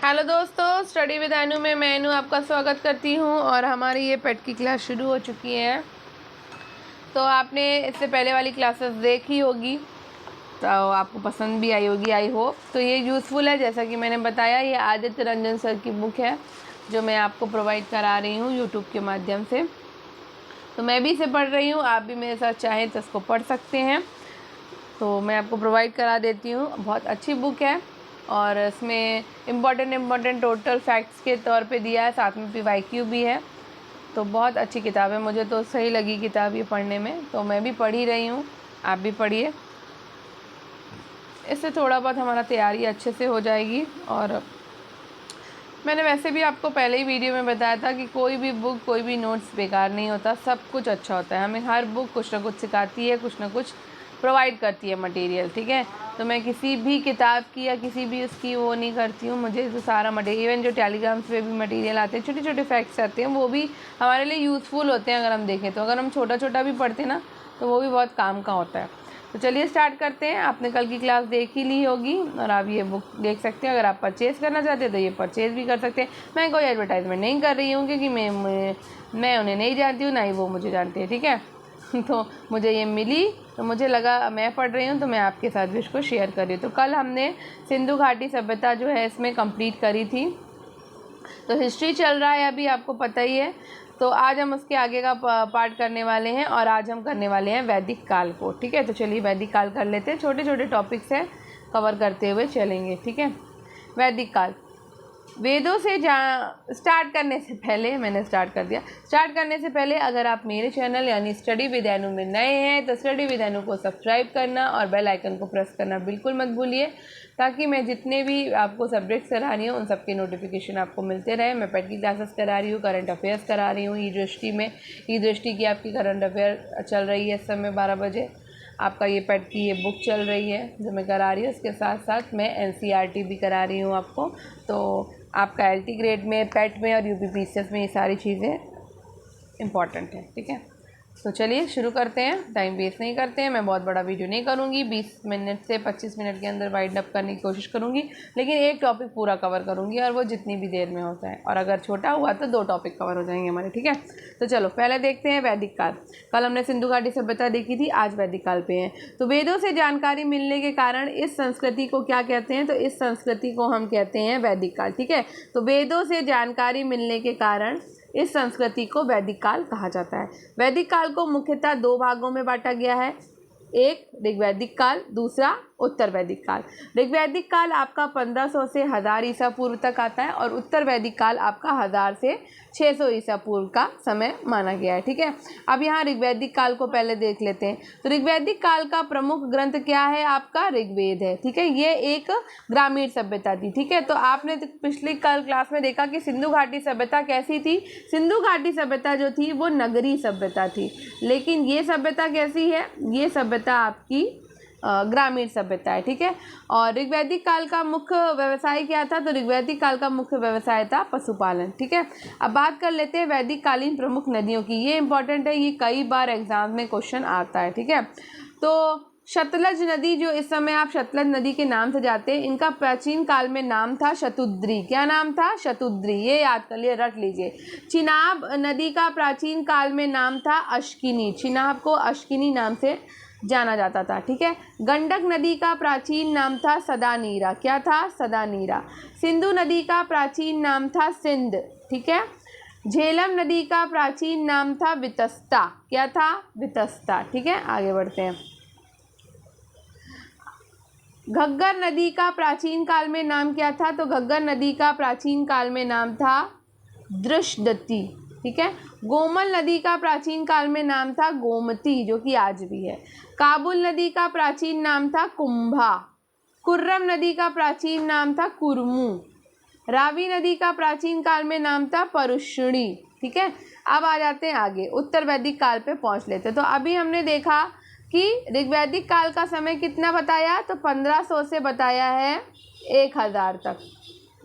Hello दोस्तों, study with अनु में मैं अनु आपका स्वागत करती हूँ। और हमारी ये पेट की क्लास शुरू हो चुकी है। तो आपने इससे पहले वाली क्लासेस देखी होगी, तो आपको पसंद भी आई होगी, आई होप। तो ये यूज़फुल है। जैसा कि मैंने बताया, ये आदित्य रंजन सर की बुक है जो मैं आपको प्रोवाइड करा रही हूँ यूट्यूब के माध्यम से। तो मैं भी इसे पढ़ रही हूँ, आप भी मेरे साथ चाहें तो इसको पढ़ सकते हैं। तो मैं आपको प्रोवाइड करा देती हूँ। बहुत अच्छी बुक है और इसमें इम्पॉर्टेंट टोटल फैक्ट्स के तौर पे दिया है, साथ में PYQ भी है। तो बहुत अच्छी किताब है, मुझे तो सही लगी किताब ये पढ़ने में। तो मैं भी पढ़ ही रही हूँ, आप भी पढ़िए। इससे थोड़ा बहुत हमारा तैयारी अच्छे से हो जाएगी। और मैंने वैसे भी आपको पहले ही वीडियो में बताया था कि कोई भी बुक, कोई भी नोट्स बेकार नहीं होता, सब कुछ अच्छा होता है। हमें हर बुक कुछ ना कुछ सिखाती है, कुछ ना कुछ प्रोवाइड करती है मटेरियल, ठीक है। तो मैं किसी भी किताब की या किसी भी उसकी वो नहीं करती हूँ। मुझे तो सारा मटेरियल, इवन जो टेलीग्राम्स पे भी मटेरियल आते हैं, छोटे छोटे फैक्ट्स आते हैं, वो भी हमारे लिए यूज़फुल होते हैं। अगर हम देखें तो, अगर हम छोटा छोटा भी पढ़ते हैं ना, तो वो भी बहुत काम का होता है। तो चलिए स्टार्ट करते हैं। आपने कल की क्लास देख ही ली होगी और आप ये बुक देख सकते हैं। अगर आप परचेज़ करना चाहते हैं तो ये परचेज़ भी कर सकते हैं। मैं कोई एडवर्टाइजमेंट नहीं कर रही हूँ, क्योंकि मैं उन्हें नहीं जानती हूँ, ना ही वो मुझे जानते हैं, ठीक है। तो मुझे ये मिली तो मुझे लगा मैं पढ़ रही हूँ, तो मैं आपके साथ भी इसको शेयर कर रही हूँ। तो कल हमने सिंधु घाटी सभ्यता जो है इसमें कंप्लीट करी थी। तो हिस्ट्री चल रहा है अभी, आपको पता ही है। तो आज हम उसके आगे का पार्ट करने वाले हैं और आज हम करने वाले हैं वैदिक काल को, ठीक है। तो चलिए वैदिक काल कर लेते हैं। छोटे छोटे टॉपिक्स हैं, कवर करते हुए चलेंगे, ठीक है। वैदिक काल, वेदों से स्टार्ट करने से पहले, मैंने स्टार्ट कर दिया। स्टार्ट करने से पहले अगर आप मेरे चैनल यानी स्टडी विद अनु में नए हैं तो स्टडी विद अनु को सब्सक्राइब करना और बेल आइकन को प्रेस करना बिल्कुल मत भूलिए, ताकि मैं जितने भी आपको सब्जेक्ट्स करा रही हूँ उन सबके नोटिफिकेशन आपको मिलते रहे। मैं पेट की क्लासेस करा रही हूँ, करंट अफेयर्स करा रही हूँ। ई दृष्टि में, ई दृष्टि की आपकी करंट अफेयर चल रही है इस समय 12 बजे। आपका ये पेट की ये बुक चल रही है जो मैं करा रही हूँ। उसके साथ साथ मैं NCERT भी करा रही हूँ आपको। तो आपका LT ग्रेड में, पेट में और UP PCS में ये सारी चीज़ें इम्पॉर्टेंट है, ठीक है। तो चलिए शुरू करते हैं, टाइम वेस्ट नहीं करते हैं। मैं बहुत बड़ा वीडियो नहीं करूँगी, 20 मिनट से 25 मिनट के अंदर वाइंड अप करने की कोशिश करूँगी, लेकिन एक टॉपिक पूरा कवर करूँगी और वो जितनी भी देर में होता है। और अगर छोटा हुआ तो 2 टॉपिक कवर हो जाएंगे हमारे, ठीक है। तो चलो पहले देखते हैं वैदिक काल। कल हमने सिंधु घाटी सभ्यता देखी थी, आज वैदिक काल पे हैं। तो वेदों से जानकारी मिलने के कारण इस संस्कृति को क्या कहते हैं? तो इस संस्कृति को हम कहते हैं वैदिक काल, ठीक है। तो वेदों से जानकारी मिलने के कारण इस संस्कृति को वैदिक काल कहा जाता है। वैदिक काल को मुख्यतः 2 भागों में बांटा गया है, एक ऋग्वैदिक काल, दूसरा उत्तर वैदिक काल। ऋग्वैदिक काल आपका 1500 से 1000 ईसा पूर्व तक आता है और उत्तर वैदिक काल आपका 1000 से 600 ईसा पूर्व का समय माना गया है, ठीक है। अब यहाँ ऋग्वैदिक काल को पहले देख लेते हैं। तो ऋग्वैदिक काल का प्रमुख ग्रंथ क्या है? आपका ऋग्वेद है, ठीक है। ये एक ग्रामीण सभ्यता थी, ठीक है। तो आपने पिछली कल क्लास में देखा कि सिंधु घाटी सभ्यता कैसी थी। सिंधु घाटी सभ्यता जो थी वो नगरीय सभ्यता थी, लेकिन ये सभ्यता कैसी है? ये सभ्यता आपकी ग्रामीण सभ्यता है, ठीक है। और ऋग्वैदिक काल का मुख्य व्यवसाय क्या था? तो ऋग्वैदिक काल का मुख्य व्यवसाय था पशुपालन, ठीक है। अब बात कर लेते हैं वैदिक कालीन प्रमुख नदियों की। ये इंपॉर्टेंट है, ये कई बार एग्जाम में क्वेश्चन आता है, ठीक है। तो सतलज नदी, जो इस समय आप सतलज नदी के नाम से जाते हैं, इनका प्राचीन काल में नाम था शतुद्री। क्या नाम था? शतुद्री। ये याद कर लिए, रट लीजिए। चिनाब नदी का प्राचीन काल में नाम था अश्किनी। चिनाब को अश्किनी नाम से जाना जाता था, ठीक है। गंडक नदी का प्राचीन नाम था सदानीरा। क्या था? सदानीरा। सिंधु नदी का प्राचीन नाम था सिंध, ठीक है। झेलम नदी का प्राचीन नाम था वितस्ता। क्या था? वितस्ता, ठीक है। आगे बढ़ते हैं। घग्गर नदी का प्राचीन काल में नाम क्या था? तो घग्गर नदी का प्राचीन काल में नाम था दृशदती, ठीक है। गोमल नदी का प्राचीन काल में नाम था गोमती, जो कि आज भी है। काबुल नदी का प्राचीन नाम था कुंभा। कुर्रम नदी का प्राचीन नाम था कुर्मू। रावी नदी का प्राचीन काल में नाम था परुष्णी, ठीक है। अब आ जाते हैं आगे, उत्तर वैदिक काल पे पहुंच लेते। तो अभी हमने देखा कि ऋग्वैदिक काल का समय कितना बताया? तो 1500 से बताया है 1000 तक,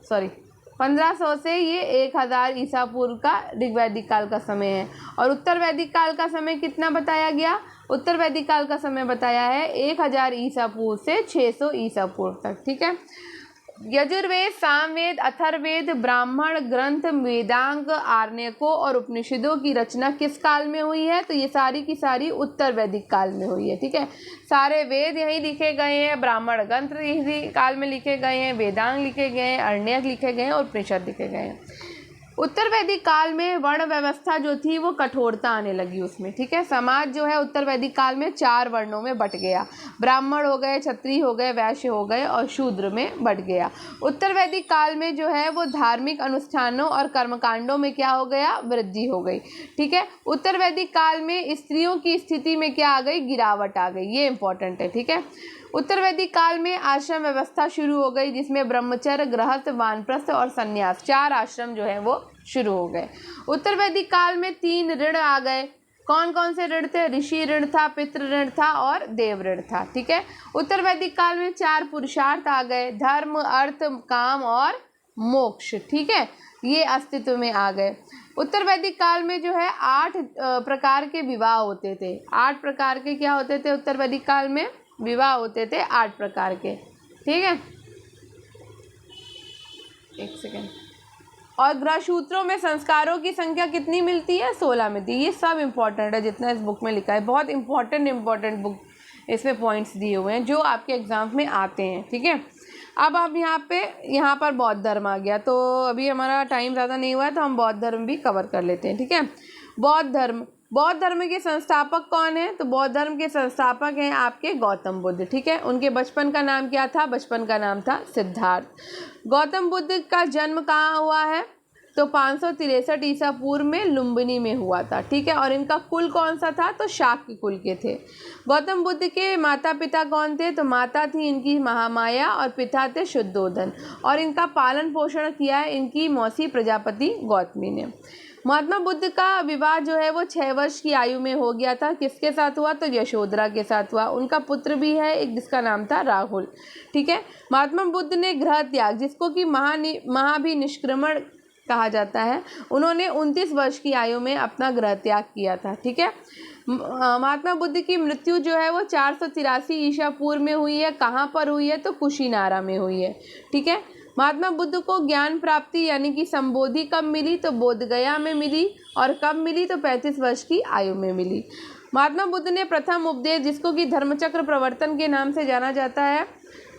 सॉरी 1500 से ये 1000 ईसा पूर्व का ऋग्वैदिक काल का समय है। और उत्तर वैदिक काल का समय कितना बताया गया? उत्तर वैदिक काल का समय बताया है 1000 ईसा पूर्व से 600 ईसा पूर्व तक, ठीक है। यजुर्वेद, सामवेद, अथर्ववेद, ब्राह्मण ग्रंथ, वेदांग, आरण्यकों और उपनिषदों की रचना किस काल में हुई है? तो ये सारी की सारी उत्तर वैदिक काल में हुई है। ठीक है, सारे वेद यहीं लिखे गए हैं, ब्राह्मण ग्रंथ इसी काल में लिखे गए हैं, वेदांग लिखे गए हैं, आरण्यक लिखे गए हैं और उपनिषद लिखे गए हैं। उत्तर वैदिक काल में वर्ण व्यवस्था जो थी वो कठोरता आने लगी उसमें। ठीक है, समाज जो है उत्तर वैदिक काल में 4 वर्णों में बट गया। ब्राह्मण हो गए, क्षत्रिय हो गए, वैश्य हो गए और शूद्र में बट गया। उत्तर वैदिक काल में जो है वो धार्मिक अनुष्ठानों और कर्मकांडों में क्या हो गया? वृद्धि हो गई। ठीक है, उत्तर वैदिक काल में स्त्रियों की स्थिति में क्या आ गई? गिरावट आ गई। ये इंपॉर्टेंट है। ठीक है, उत्तर वैदिक काल में आश्रम व्यवस्था शुरू हो गई जिसमें ब्रह्मचर्य, गृहस्थ, वानप्रस्थ और संन्यास 4 आश्रम जो है वो शुरू हो गए। उत्तर वैदिक काल में 3 ऋण आ गए। कौन कौन से ऋण थे? ऋषि ऋण था, पितृ ऋण था और देव ऋण था। ठीक है, उत्तर वैदिक काल में 4 पुरुषार्थ आ गए, धर्म, अर्थ, काम और मोक्ष। ठीक है, ये अस्तित्व में आ गए। उत्तर वैदिक काल में जो है 8 प्रकार के विवाह होते थे। 8 प्रकार के क्या होते थे? उत्तर वैदिक काल में विवाह होते थे 8 प्रकार के। ठीक है, एक सेकेंड। और ग्रहसूत्रों में संस्कारों की संख्या कितनी मिलती है? 16 मिलती है। ये सब इंपॉर्टेंट है जितना इस बुक में लिखा है। बहुत इंपॉर्टेंट बुक, इसमें पॉइंट्स दिए हुए हैं जो आपके एग्जाम में आते हैं। ठीक है, अब यहाँ पर बौद्ध धर्म आ गया। तो अभी हमारा टाइम ज़्यादा नहीं हुआ है तो हम बौद्ध धर्म भी कवर कर लेते हैं। ठीक है, बौद्ध धर्म के संस्थापक कौन है? तो बौद्ध धर्म के संस्थापक हैं आपके गौतम बुद्ध। ठीक है, उनके बचपन का नाम क्या था? बचपन का नाम था सिद्धार्थ। गौतम बुद्ध का जन्म कहाँ हुआ है? तो 563 ईसा पूर्व में लुम्बिनी में हुआ था। ठीक है, और इनका कुल कौन सा था? तो शाक्य कुल के थे। गौतम बुद्ध के माता पिता कौन थे? तो माता थी इनकी महामाया और पिता थे शुद्धोधन, और इनका पालन पोषण किया है इनकी मौसी प्रजापति गौतमी ने। महात्मा बुद्ध का विवाह जो है वो 6 वर्ष की आयु में हो गया था। किसके साथ हुआ? तो यशोधरा के साथ हुआ। उनका पुत्र भी है एक जिसका नाम था राहुल। ठीक है, महात्मा बुद्ध ने गृह त्याग, जिसको कि महाभिनिष्क्रमण कहा जाता है, उन्होंने 29 वर्ष की आयु में अपना गृह त्याग किया था। ठीक है, महात्मा बुद्ध की मृत्यु जो है वो 483 ईसा पूर्व में हुई है। कहाँ पर हुई है? तो कुशीनारा में हुई है। ठीक है, महात्मा बुद्ध को ज्ञान प्राप्ति यानी कि संबोधि कब मिली? तो बोधगया में मिली। और कब मिली? तो 35 वर्ष की आयु में मिली। महात्मा बुद्ध ने प्रथम उपदेश, जिसको कि धर्मचक्र प्रवर्तन के नाम से जाना जाता है,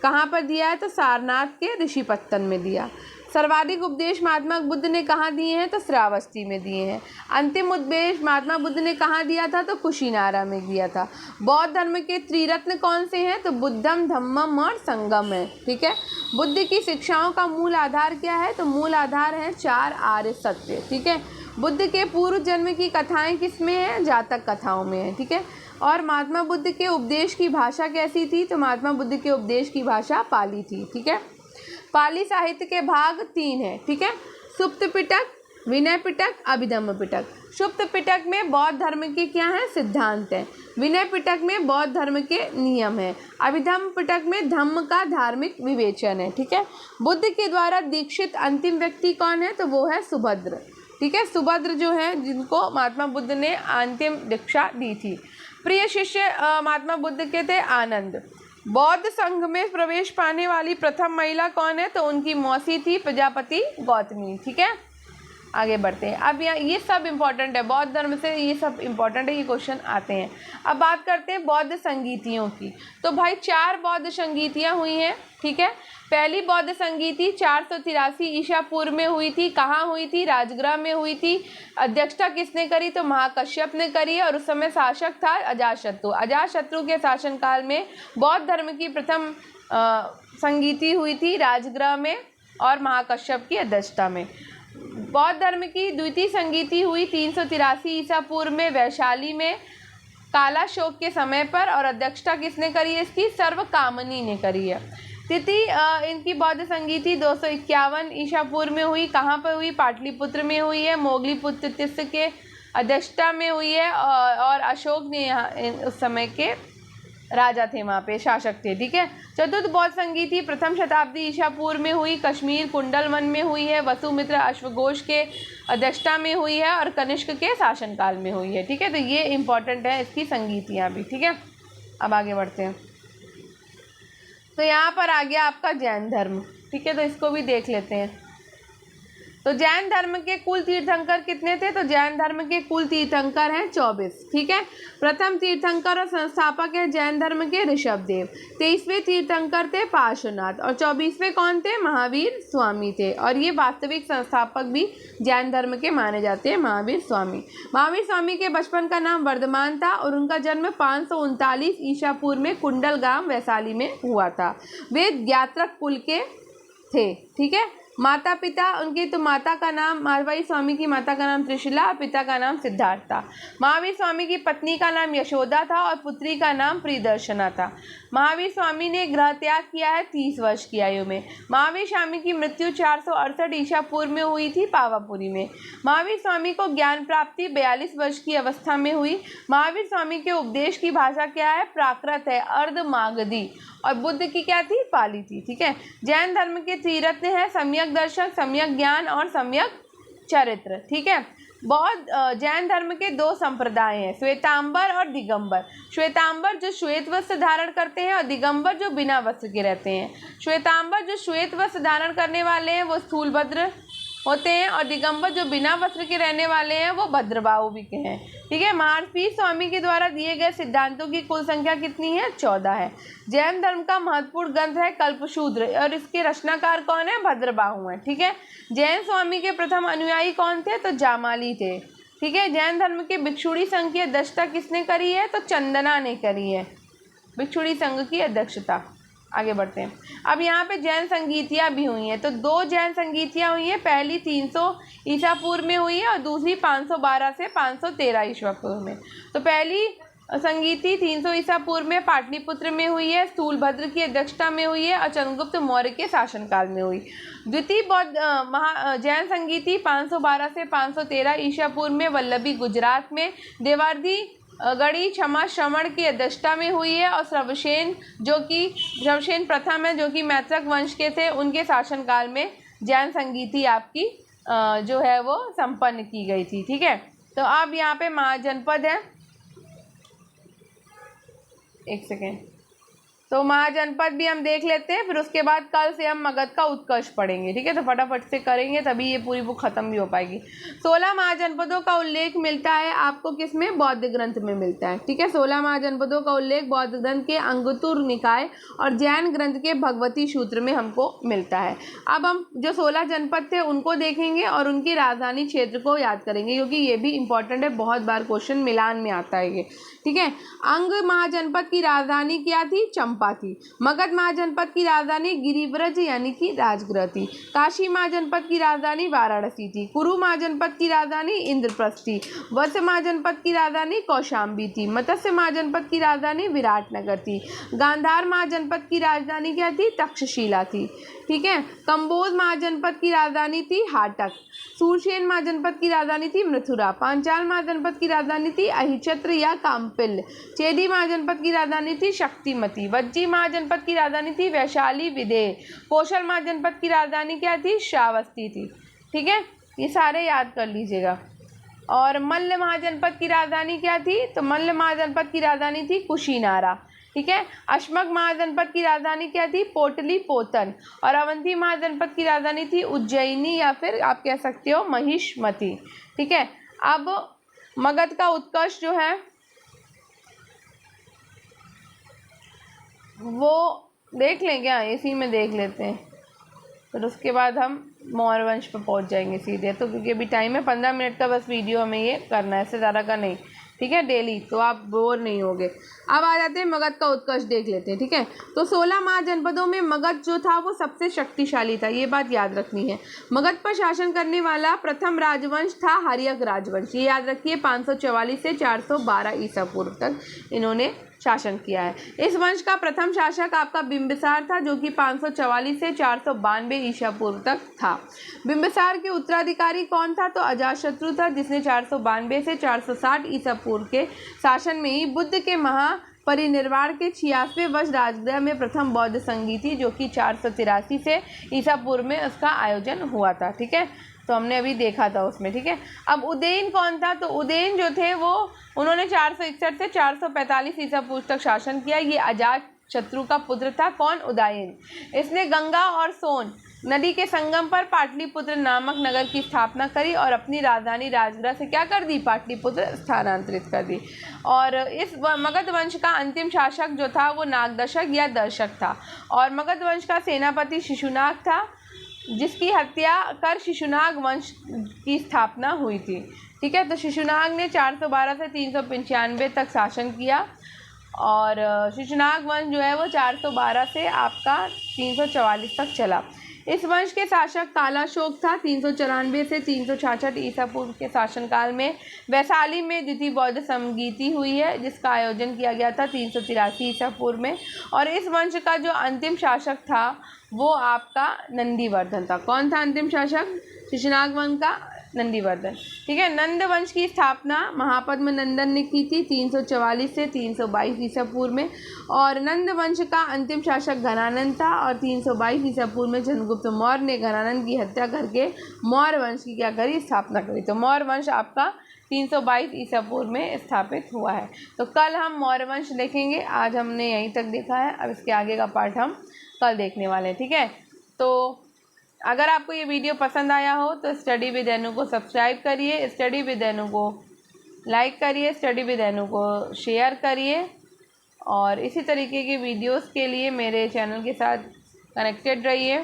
कहाँ पर दिया है? तो सारनाथ के ऋषिपत्तन में दिया। सर्वाधिक उपदेश महात्मा बुद्ध ने कहाँ दिए हैं? तो श्रावस्ती में दिए हैं। अंतिम उपदेश महात्मा बुद्ध ने कहाँ दिया था? तो कुशीनारा में दिया था। बौद्ध धर्म के त्रिरत्न कौन से हैं? तो बुद्धम, धम्मम और संगम है। ठीक है, बुद्ध की शिक्षाओं का मूल आधार क्या है? तो मूल आधार है 4 आर्य सत्य। ठीक है, बुद्ध के पूर्व जन्म की कथाएं किस में है? जातक कथाओं में है। ठीक है, और महात्मा बुद्ध के उपदेश की भाषा कैसी थी? तो महात्मा बुद्ध के उपदेश की भाषा पाली थी। ठीक है, पाली साहित्य के भाग 3 है। ठीक है, सुप्त पिटक, विनय पिटक, अभिधम्म पिटक। सुप्त पिटक में बौद्ध धर्म के क्या है? सिद्धांत है। विनय पिटक में बौद्ध धर्म के नियम है। अभिधम्म पिटक में धम्म का धार्मिक विवेचन है। ठीक है, बुद्ध के द्वारा दीक्षित अंतिम व्यक्ति कौन है? तो वो है सुभद्र। ठीक है, सुभद्र जो है जिनको महात्मा बुद्ध ने अंतिम दीक्षा दी थी। प्रिय शिष्य महात्मा बुद्ध के थे आनंद। बौद्ध संघ में प्रवेश पाने वाली प्रथम महिला कौन है? तो उनकी मौसी थी प्रजापति गौतमी। ठीक है, आगे बढ़ते हैं। अब यहाँ ये सब इम्पॉर्टेंट है, बौद्ध धर्म से ये सब इम्पॉर्टेंट है, ये क्वेश्चन आते हैं। अब बात करते हैं बौद्ध संगीतियों की। तो भाई 4 बौद्ध संगीतियाँ हुई हैं। ठीक है, पहली बौद्ध संगीति 483 ईसा पूर्व में हुई थी। कहाँ हुई थी? राजगृह में हुई थी। अध्यक्षता किसने करी? तो महाकश्यप ने करी और उस समय शासक था अजातशत्रु। अजातशत्रु के शासनकाल में बौद्ध धर्म की प्रथम संगीति हुई थी राजगृह में और महाकश्यप की अध्यक्षता में। बौद्ध धर्म की द्वितीय संगीति हुई 383 ईसा पूर्व में वैशाली में कालाशोक के समय पर, और अध्यक्षता किसने करी है इसकी? सर्वकामनी ने करी है। तृतीय इनकी बौद्ध संगीति 251 ईसा पूर्व में हुई। कहाँ पर हुई? पाटलिपुत्र में हुई है। मोगलीपुत्र तीर्थ के अध्यक्षता में हुई है और अशोक ने यहाँ उस समय के राजा थे, वहाँ पे शासक थे। ठीक है, चतुर्थ बौद्ध संगीति प्रथम शताब्दी ईसा पूर्व में हुई। कश्मीर कुंडलवन में हुई है। वसुमित्र अश्वघोष के अध्यक्षता में हुई है और कनिष्क के शासनकाल में हुई है। ठीक है, तो ये इंपॉर्टेंट है इसकी संगीतियाँ भी। ठीक है, अब आगे बढ़ते हैं। तो यहाँ पर आ गया आपका जैन धर्म। ठीक है, तो इसको भी देख लेते हैं। तो जैन धर्म के कुल तीर्थंकर कितने थे? तो जैन धर्म के कुल तीर्थंकर हैं 24। ठीक है, प्रथम तीर्थंकर और संस्थापक है जैन धर्म के ऋषभदेव। 23वें तीर्थंकर थे पार्श्वनाथ और 24वें कौन थे? महावीर स्वामी थे। और ये वास्तविक संस्थापक भी जैन धर्म के माने जाते हैं, महावीर स्वामी। महावीर स्वामी के बचपन का नाम वर्धमान था और उनका जन्म 539 ईसा पूर्व में कुंडल गांव वैशाली में हुआ था। वे ज्ञात्रक कुल के थे। ठीक है, माता पिता उनकी, तो माता का नाम, महावीर स्वामी की माता का नाम त्रिशिला और पिता का नाम सिद्धार्थ था। महावीर स्वामी की पत्नी का नाम यशोदा था और पुत्री का नाम प्रियदर्शना था। महावीर स्वामी ने ग्रह त्याग किया है 30 वर्ष की आयु में। महावीर स्वामी की मृत्यु 468 ईसा पूर्व में हुई थी पावापुरी में। महावीर स्वामी को ज्ञान प्राप्ति 42 वर्ष की अवस्था में हुई। महावीर स्वामी के उपदेश की भाषा क्या है? प्राकृत है, अर्धमागधी, और बुद्ध की क्या थी? पाली थी। ठीक है, जैन धर्म के त्रिरत्न है सम्यक दर्शन, सम्यक ज्ञान और सम्यक चरित्र। ठीक है, जैन धर्म के 2 संप्रदाय हैं, श्वेतांबर और दिगंबर। श्वेतांबर जो श्वेत वस्त्र धारण करते हैं और दिगंबर जो बिना वस्त्र के रहते हैं। श्वेतांबर जो श्वेत वस्त्र धारण करने वाले हैं वो स्थूलभद्र होते हैं और दिगंबर जो बिना वस्त्र के रहने वाले हैं वो भद्रबाहु भी के हैं। ठीक है, महावीर स्वामी के द्वारा दिए गए सिद्धांतों की कुल संख्या कितनी है? 14 है। जैन धर्म का महत्वपूर्ण ग्रंथ है कल्पसूत्र और इसके रचनाकार कौन है? भद्रबाहु हैं। ठीक है, जैन स्वामी के प्रथम अनुयायी कौन थे? तो जामाली थे। ठीक है, जैन धर्म के भिक्षुणी संघ की अध्यक्षता किसने करी है? तो चंदना ने करी है भिक्षुणी संघ की अध्यक्षता। आगे बढ़ते हैं। अब यहाँ पे जैन संगीतियाँ भी हुई हैं, तो 2 जैन संगीतियाँ हुई हैं। पहली 300 ईसा पूर्व में हुई है और दूसरी 512 से 513 ईसा पूर्व में। तो पहली संगीति 300 ईसा पूर्व में पाटलिपुत्र में हुई है, स्थूलभद्र की अध्यक्षता में हुई है और चंद्रगुप्त मौर्य के शासनकाल में हुई। द्वितीय बौद्ध जैन संगीति 512 से 513 ईसा पूर्व में वल्लभी गुजरात में, देवार्दी गढ़ी क्षमा श्रवण की अध्यक्षता में हुई है और श्रवसेन प्रथम है जो कि मैत्रक वंश के थे, उनके शासनकाल में जैन संगीति आपकी जो है वो संपन्न की गई थी। ठीक है, तो अब यहाँ पे महाजनपद है, एक सेकेंड, तो महाजनपद भी हम देख लेते हैं, फिर उसके बाद कल से हम मगध का उत्कर्ष पढ़ेंगे। ठीक है, तो फटाफट से करेंगे तभी ये पूरी बुक खत्म भी हो पाएगी। 16 महाजनपदों का उल्लेख मिलता है आपको किसमें? बौद्ध ग्रंथ में मिलता है। ठीक है, 16 महाजनपदों का उल्लेख बौद्ध ग्रंथ के अंगुत्तर निकाय और जैन ग्रंथ के भगवती सूत्र में हमको मिलता है। अब हम जो 16 जनपद थे उनको देखेंगे और उनकी राजधानी क्षेत्र को याद करेंगे, क्योंकि ये भी इंपॉर्टेंट है, बहुत बार क्वेश्चन मिलान में आता है ये। ठीक है, अंग महाजनपद की राजधानी क्या थी? चंपा थी। मगध महाजनपद की राजधानी गिरिव्रज यानी कि राजगृह थी। काशी महाजनपद की राजधानी वाराणसी थी। कुरु महाजनपद की राजधानी इंद्रप्रस्थ थी। वत्स महाजनपद की राजधानी कौशाम्बी थी। मत्स्य महाजनपद की राजधानी विराटनगर थी। गांधार महाजनपद की राजधानी क्या थी? तक्षशिला थी। ठीक है, कंबोज महाजनपद की राजधानी थी हाटक। सूरसेन महाजनपद की राजधानी थी मथुरा। पांचाल महाजनपद की राजधानी थी अहिछत्र या काम्पिल। चेदी महाजनपद की राजधानी थी शक्तिमती। वज्जी महाजनपद की राजधानी थी वैशाली विदेह। कौशल महाजनपद की राजधानी क्या थी? श्रावस्ती थी। ठीक है, ये सारे याद कर लीजिएगा। और मल्ल महाजनपद की राजधानी क्या थी? तो मल्ल महाजनपद की राजधानी थी कुशीनारा। ठीक है, अश्मक महाजनपद की राजधानी क्या थी? पोटलीपोतन। और अवंती महाजनपद की राजधानी थी उज्जैनी या फिर आप कह सकते हो महिष्मती। ठीक है, अब मगध का उत्कर्ष जो है वो देख लें क्या? इसी में देख लेते हैं, फिर उसके बाद हम मौर्य वंश पर पहुंच जाएंगे सीधे। तो क्योंकि अभी टाइम है 15 मिनट का बस वीडियो हमें ये करना है, इससे ज़्यादा का नहीं। ठीक है, डेली, तो आप बोर नहीं होगे। अब आ जाते हैं मगध का उत्कर्ष देख लेते हैं। ठीक है, तो 16 महाजनपदों में मगध जो था वो सबसे शक्तिशाली था, ये बात याद रखनी है। मगध पर शासन करने वाला प्रथम राजवंश था हर्यक राजवंश, ये याद रखिए। 544 से 412 ईसा पूर्व तक इन्होंने शासन किया है। इस वंश का प्रथम शासक आपका बिंबिसार था, जो कि 544 से 492 ईसा पूर्व तक था। बिंबिसार के उत्तराधिकारी कौन था? तो अजातशत्रु था, जिसने 492 से 460 ईसा पूर्व के शासन में ही बुद्ध के महापरिनिर्वाण के 86वें वर्ष राजगृह में प्रथम बौद्ध संगीति, जो कि 483 से ईसा पूर्व में उसका आयोजन हुआ था। ठीक है, तो हमने अभी देखा था उसमें। ठीक है, अब उदयन कौन था? तो उदयन जो थे वो उन्होंने 461 से 445 ईसा पूर्व तक शासन किया। ये शत्रु का पुत्र था। कौन? उदयन। इसने गंगा और सोन नदी के संगम पर पाटलिपुत्र नामक नगर की स्थापना करी और अपनी राजधानी राजगृह से क्या कर दी? पाटलिपुत्र स्थानांतरित कर दी। और इस मगध वंश का अंतिम शासक जो था वो नागदशक या दर्शक था, और मगध वंश का सेनापति शिशुनाग था, जिसकी हत्या कर शिशुनाग वंश की स्थापना हुई थी। ठीक है, तो शिशुनाग ने 412 से 395 तक शासन किया, और शिशुनाग वंश जो है वो 412 से आपका 344 तक चला। इस वंश के शासक कालाशोक था। 394 से 366 ईसा पूर्व के शासनकाल में वैशाली में द्वितीय बौद्ध संगीति हुई है, जिसका आयोजन किया गया था 383 ईसा पूर्व में। और इस वंश का जो अंतिम शासक था वो आपका नंदीवर्धन था। कौन था अंतिम शासक? शिशुनाग वंश का नंदीवर्धन। ठीक है, नंद वंश की स्थापना महापद्म नंदन ने की थी 344 से 322 ईसा पूर्व में, और नंद वंश का अंतिम शासक घनानंद था, और 322 ईसा पूर्व में चंद्रगुप्त मौर्य ने घनानंद की हत्या करके मौर्य वंश की क्या करी? स्थापना करी। तो मौर्य वंश आपका 322 ईसा पूर्व में स्थापित हुआ है। तो कल हम मौर्य वंश देखेंगे। आज हमने यहीं तक देखा है, अब इसके आगे का पार्ट हम कल देखने वाले हैं। ठीक है, तो अगर आपको ये वीडियो पसंद आया हो तो स्टडी विद एनु को सब्सक्राइब करिए, स्टडी विद एनु को लाइक करिए, स्टडी विद एनु को शेयर करिए, और इसी तरीके के वीडियोस के लिए मेरे चैनल के साथ कनेक्टेड रहिए।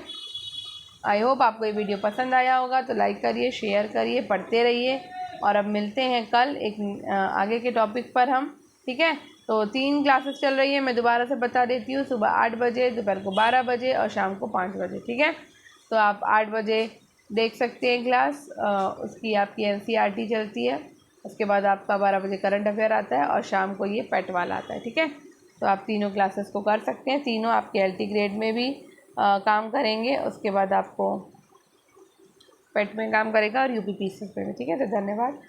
आई होप आपको ये वीडियो पसंद आया होगा, तो लाइक करिए, शेयर करिए, पढ़ते रहिए, और अब मिलते हैं कल एक आगे के टॉपिक पर हम। ठीक है, तो 3 क्लासेस चल रही है, मैं दोबारा से बता देती हूँ। सुबह 8 बजे, दोपहर को 12 बजे और शाम को 5 बजे। ठीक है, तो आप 8 बजे देख सकते हैं क्लास, उसकी आपकी NCERT चलती है। उसके बाद आपका 12 बजे करंट अफेयर आता है, और शाम को ये पेट वाला आता है। ठीक है, तो आप तीनों क्लासेस को कर सकते हैं। तीनों आपके LT ग्रेड में भी काम करेंगे, उसके बाद आपको पेट में काम करेगा और UPPCS में। ठीक है, तो धन्यवाद,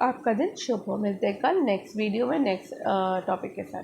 आपका दिन शुभ हो। मिलते हैं कल नेक्स्ट वीडियो में नेक्स्ट टॉपिक के साथ।